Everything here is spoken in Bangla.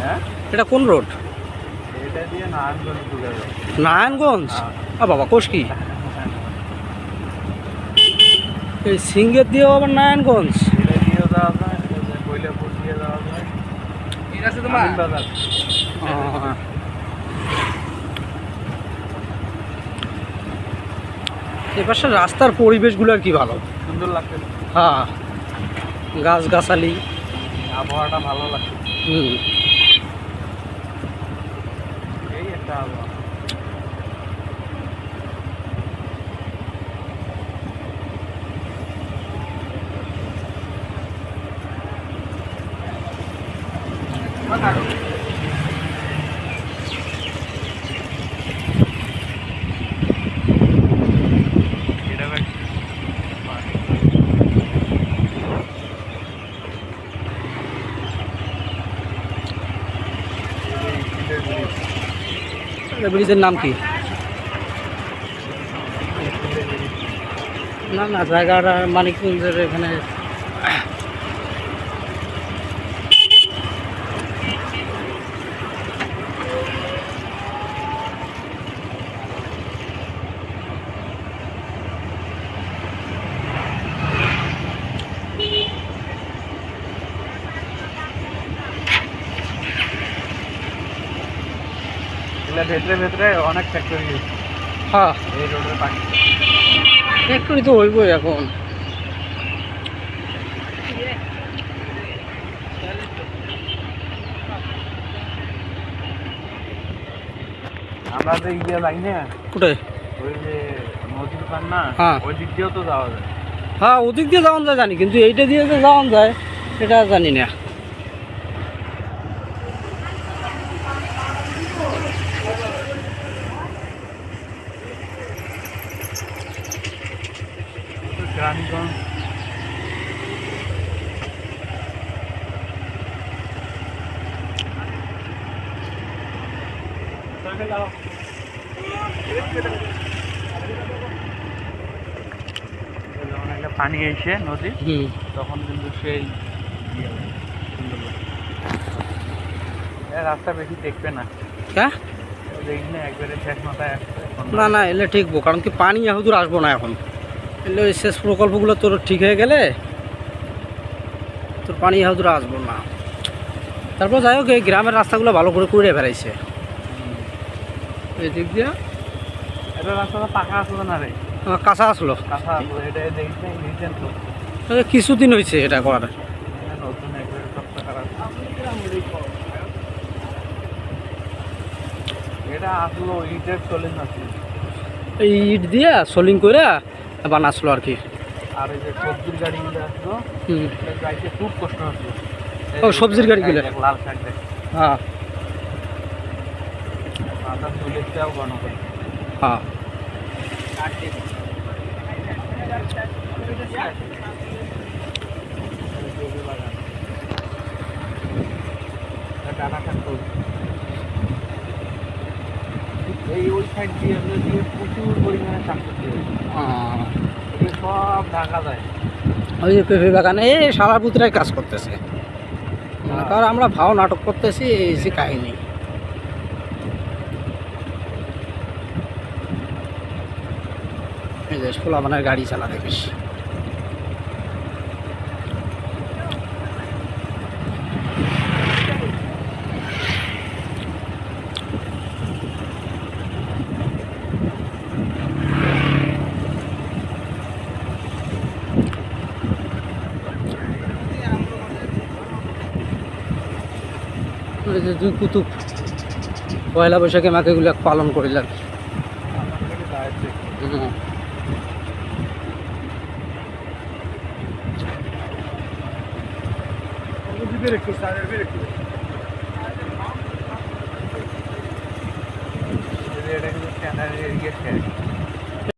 হ্যাঁ, এটা কোন রোড? এটা দিয়ে নারায়ণগঞ্জ ঢুকে যাবে। নারায়ণগঞ্জ? বাবা কোষ কি এই সিঙ্গের দিয়েও আবার নারায়ণগঞ্জ? এটা দিয়েও যাওয়া যায়, কৈলাপুর দিয়ে যাওয়া যায়। আমিনবাজার। এপাশে রাস্তার পরিবেশগুলো আর কি ভালো, সুন্দর লাগছে। হ্যাঁ, গাছগাছালি, আবহাওয়াটা ভালো লাগছে। হুম। এই একটা আবহাওয়া। ব্রিজের নাম কি? না না, জায়গাটা মানিকগঞ্জের এখানে। ভেতরে ভেতরে অনেক ফ্যাক্টরি। হ্যাঁ, এই রোডের পাশে ফ্যাক্টরি তো হইবই এখন। আমরা তো ইয়ে যাই না, কোথায়? ওই যে নদীর পার না, হ্যাঁ। ওই দিক দিয়েও তো যাওয়া যায়। হ্যাঁ, ওদিক দিয়ে যাওয়া যায় জানি, কিন্তু এইটা দিয়ে যে যাওয়া যায় এটা জানি না। গ্রামীগঞ্জ যখন একটা পানি এসে নদী, তখন কিন্তু সেই সুন্দর লাগে। রাস্তা বেশি দেখবে না, হ্যাঁ, দেখি না একবারে শেষ মাথায় আসছে। না না, এলে ঠিকবো, কারণ কি পানি এহুদূর আসবো না এখন। এলে ওই শেষ প্রকল্পগুলো তোর ঠিক হয়ে গেলে তোর পানি এহুদূর আসবো না। তারপর যাই হোক, এই গ্রামের রাস্তাগুলো ভালো করে করে ফেলাইছে এই দিক দিয়ে। এটা রাস্তাটা পাকা আসলো না রে, কাঁচা আসলো, কাঁচা আসলো। এটা দেখতে নিয়েছেন তো, কিছুদিন হয়েছে এটা করার। নতুন একবারে সবটা খারাপ। এটা আসলো ইটের চলে না, এই ইট দিয়ে সোলিং করে বানাসলো আর কি। আর এই যে সবজির গাড়িগুলো আসলো, যাইতে খুব কষ্ট হচ্ছে। ও, সবজির গাড়িগুলো লাল শাক দেখ, হ্যাঁ মাথা তুলেছেও গণ করে। হ্যাঁ, ডাটা শাক এই ওই সাইড দিয়ে প্রচুর পরিমাণে শাক সবজি সব ঢাকা যায়। ওই যে পেঁপে বাগানে এই সারা পুত্রাই কাজ করতেছে, কারণ আমরা ভাও নাটক করতেছি এই যে কাহিনী। এই যে পোলাপানের গাড়ি চালাতে বেশি। যে দুই কুতুব পয়লা বৈশাখে মাকে এগুলো পালন করিলেন। এটা কিন্তু স্ট্যান্ডার্ড এরিয়া শেষ।